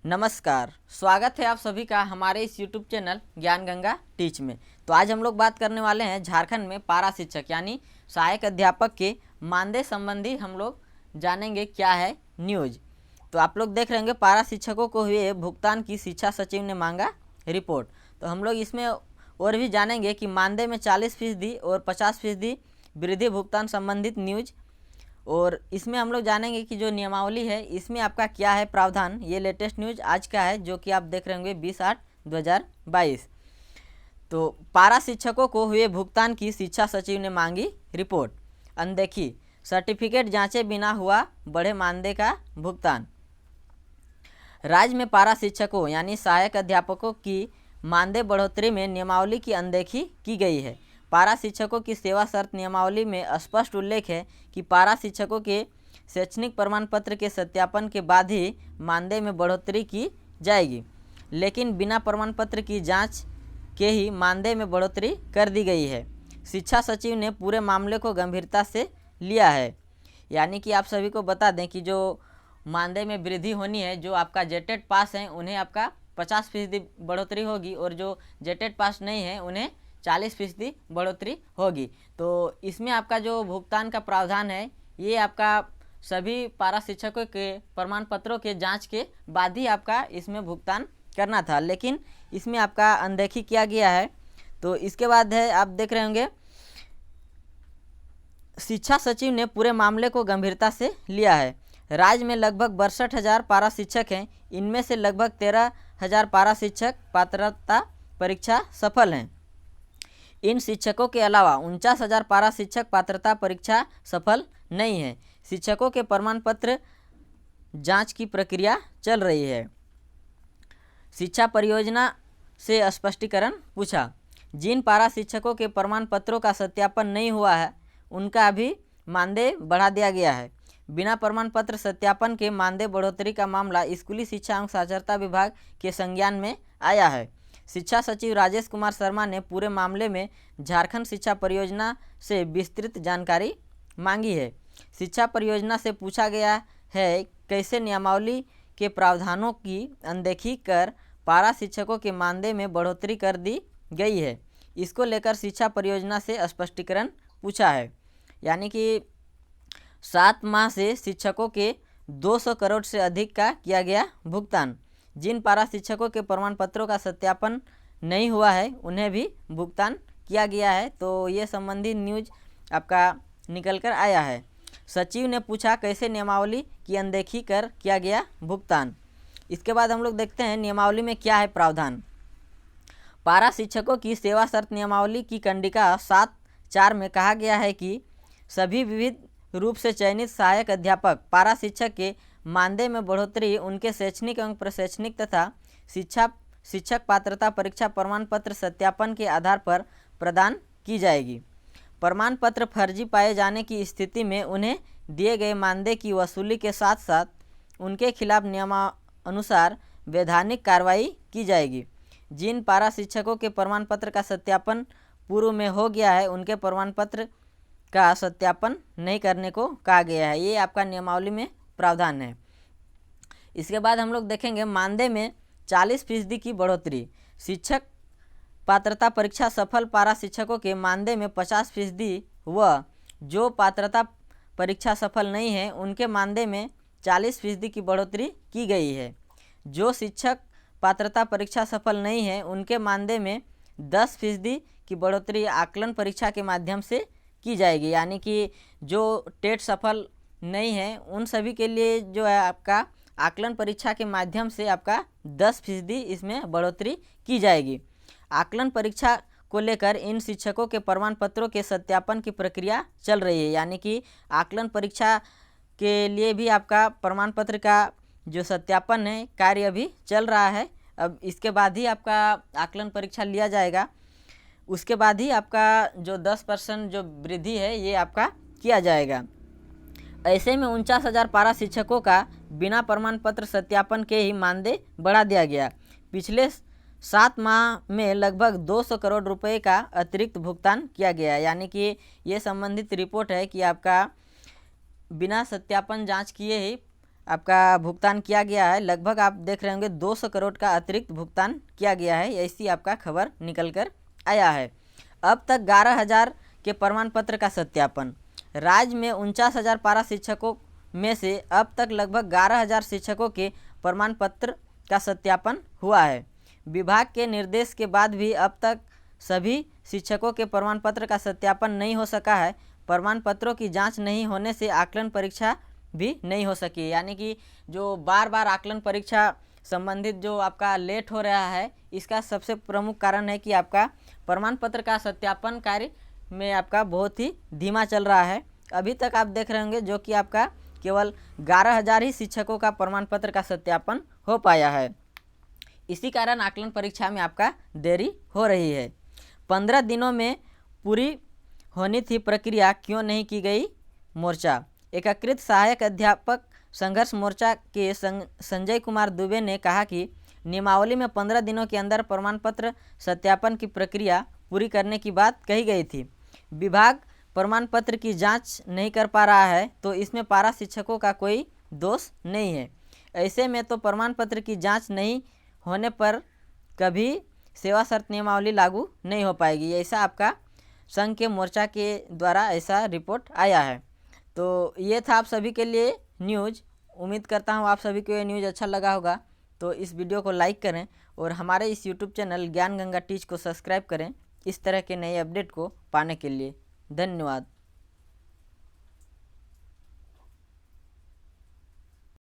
नमस्कार, स्वागत है आप सभी का हमारे इस YouTube चैनल ज्ञान गंगा टीच में। तो आज हम लोग बात करने वाले हैं झारखंड में पारा शिक्षक यानी सहायक अध्यापक के मानदेय संबंधी हम लोग जानेंगे क्या है न्यूज। तो आप लोग देख रहे होंगे पारा शिक्षकों को हुए भुगतान की शिक्षा सचिव ने मांगा रिपोर्ट। तो हम लोग इसमें और भी जानेंगे कि मानदेय में 40% और 50% वृद्धि भुगतान संबंधित न्यूज, और इसमें हम लोग जानेंगे कि जो नियमावली है इसमें आपका क्या है प्रावधान। ये लेटेस्ट न्यूज आज का है जो कि आप देख रहे होंगे 20/8/2022। तो पारा शिक्षकों को हुए भुगतान की शिक्षा सचिव ने मांगी रिपोर्ट। अनदेखी, सर्टिफिकेट जांचे बिना हुआ बढ़े मानदेय का भुगतान। राज्य में पारा शिक्षकों यानी सहायक अध्यापकों की मानदेय बढ़ोतरी में नियमावली की अनदेखी की गई है। पारा शिक्षकों की सेवा शर्त नियमावली में स्पष्ट उल्लेख है कि पारा शिक्षकों के शैक्षणिक प्रमाण पत्र के सत्यापन के बाद ही मानदेय में बढ़ोतरी की जाएगी, लेकिन बिना प्रमाण पत्र की जांच के ही मानदेय में बढ़ोतरी कर दी गई है। शिक्षा सचिव ने पूरे मामले को गंभीरता से लिया है। यानी कि आप सभी को बता दें कि जो मानदेय में वृद्धि होनी है, जो आपका जेटेट पास हैं उन्हें आपका 50% बढ़ोतरी होगी, और जो जेटेट पास नहीं है उन्हें 40% बढ़ोतरी होगी। तो इसमें आपका जो भुगतान का प्रावधान है ये आपका सभी पारा शिक्षकों के प्रमाण पत्रों के जांच के बाद ही आपका इसमें भुगतान करना था, लेकिन इसमें आपका अनदेखी किया गया है। तो इसके बाद है आप देख रहे होंगे शिक्षा सचिव ने पूरे मामले को गंभीरता से लिया है। राज्य में लगभग 62,000 पारा शिक्षक हैं। इनमें से लगभग 13,000 पारा शिक्षक पात्रता परीक्षा सफल हैं। इन शिक्षकों के अलावा 49,000 पारा शिक्षक पात्रता परीक्षा सफल नहीं है। शिक्षकों के प्रमाण पत्र जांच की प्रक्रिया चल रही है। शिक्षा परियोजना से स्पष्टीकरण पूछा। जिन पारा शिक्षकों के प्रमाण पत्रों का सत्यापन नहीं हुआ है उनका अभी मानदेय बढ़ा दिया गया है। बिना प्रमाण पत्र सत्यापन के मानदेय बढ़ोतरी का मामला स्कूली शिक्षा एवं साक्षरता विभाग के संज्ञान में आया है। शिक्षा सचिव राजेश कुमार शर्मा ने पूरे मामले में झारखंड शिक्षा परियोजना से विस्तृत जानकारी मांगी है। शिक्षा परियोजना से पूछा गया है कैसे नियमावली के प्रावधानों की अनदेखी कर पारा शिक्षकों के मानदेय में बढ़ोतरी कर दी गई है। इसको लेकर शिक्षा परियोजना से स्पष्टीकरण पूछा है। यानी कि 7 माह से शिक्षकों के 200 करोड़ से अधिक का किया गया भुगतान। जिन पारा शिक्षकों के प्रमाण पत्रों का सत्यापन नहीं हुआ है उन्हें भी भुगतान किया गया है। तो ये संबंधी न्यूज आपका निकल कर आया है। सचिव ने पूछा कैसे नियमावली की अनदेखी कर किया गया भुगतान। इसके बाद हम लोग देखते हैं नियमावली में क्या है प्रावधान। पारा शिक्षकों की सेवा शर्त नियमावली की कंडिका 7(4) में कहा गया है कि सभी विविध रूप से चयनित सहायक अध्यापक पारा शिक्षक के मानदेय में बढ़ोतरी उनके शैक्षणिक एवं प्रशैक्षणिक तथा शिक्षक पात्रता परीक्षा प्रमाण पत्र सत्यापन के आधार पर प्रदान की जाएगी। प्रमाण पत्र फर्जी पाए जाने की स्थिति में उन्हें दिए गए मानदेय की वसूली के साथ साथ उनके खिलाफ नियमानुसार वैधानिक कार्रवाई की जाएगी। जिन पारा शिक्षकों के प्रमाण पत्र का सत्यापन पूर्व में हो गया है उनके प्रमाण पत्र का सत्यापन नहीं करने को कहा गया है। ये आपका नियमावली में प्रावधान है। इसके बाद हम लोग देखेंगे मानदेय में 40% की बढ़ोतरी। शिक्षक पात्रता परीक्षा सफल पारा शिक्षकों के मानदेय में 50% व जो पात्रता परीक्षा सफल नहीं है उनके मानदेय में 40% की बढ़ोतरी की गई है। जो शिक्षक पात्रता परीक्षा सफल नहीं है उनके मानदेय में 10% की बढ़ोतरी आकलन परीक्षा के माध्यम से की जाएगी। यानी कि जो टेट सफल नहीं है उन सभी के लिए जो है आपका आकलन परीक्षा के माध्यम से आपका 10% इसमें बढ़ोतरी की जाएगी। आकलन परीक्षा को लेकर इन शिक्षकों के प्रमाण पत्रों के सत्यापन की प्रक्रिया चल रही है। यानी कि आकलन परीक्षा के लिए भी आपका प्रमाण पत्र का जो सत्यापन है कार्य अभी चल रहा है। अब इसके बाद ही आपका आकलन परीक्षा लिया जाएगा। उसके बाद ही आपका जो 10% जो वृद्धि है ये आपका किया जाएगा। ऐसे में 49,000 पारा शिक्षकों का बिना प्रमाण पत्र सत्यापन के ही मानदेय बढ़ा दिया गया। पिछले 7 माह में लगभग 200 करोड़ रुपए का अतिरिक्त भुगतान किया गया। यानी कि ये संबंधित रिपोर्ट है कि आपका बिना सत्यापन जांच किए ही आपका भुगतान किया गया है। लगभग आप देख रहे होंगे 200 करोड़ का अतिरिक्त भुगतान किया गया है, ऐसी आपका खबर निकल कर आया है। अब तक 11,000 के प्रमाण पत्र का सत्यापन। राज्य में 49,000 पारा शिक्षकों में से अब तक लगभग 11,000 शिक्षकों के प्रमाण पत्र का सत्यापन हुआ है। विभाग के निर्देश के बाद भी अब तक सभी शिक्षकों के प्रमाण पत्र का सत्यापन नहीं हो सका है। प्रमाण पत्रों की जांच नहीं होने से आकलन परीक्षा भी नहीं हो सकी, यानी कि जो बार बार आकलन परीक्षा संबंधित जो आपका लेट हो रहा है, इसका सबसे प्रमुख कारण है कि आपका प्रमाण पत्र का सत्यापन कार्य में आपका बहुत ही धीमा चल रहा है। अभी तक आप देख रहे होंगे जो कि आपका केवल 11,000 ही शिक्षकों का प्रमाण पत्र का सत्यापन हो पाया है। इसी कारण आकलन परीक्षा में आपका देरी हो रही है। 15 दिनों में पूरी होनी थी प्रक्रिया, क्यों नहीं की गई मोर्चा। एकीकृत सहायक अध्यापक संघर्ष मोर्चा के संजय कुमार दुबे ने कहा कि नियमावली में 15 दिनों के अंदर प्रमाण पत्र सत्यापन की प्रक्रिया पूरी करने की बात कही गई थी। विभाग प्रमाण पत्र की जांच नहीं कर पा रहा है तो इसमें पारा शिक्षकों का कोई दोष नहीं है। ऐसे में तो प्रमाण पत्र की जांच नहीं होने पर कभी सेवा शर्त नियमावली लागू नहीं हो पाएगी, ऐसा आपका संघ के मोर्चा के द्वारा ऐसा रिपोर्ट आया है। तो ये था आप सभी के लिए न्यूज़। उम्मीद करता हूँ आप सभी को ये न्यूज़ अच्छा लगा होगा। तो इस वीडियो को लाइक करें और हमारे इस यूट्यूब चैनल ज्ञान गंगा टीच को सब्सक्राइब करें इस तरह के नए अपडेट को पाने के लिए। धन्यवाद।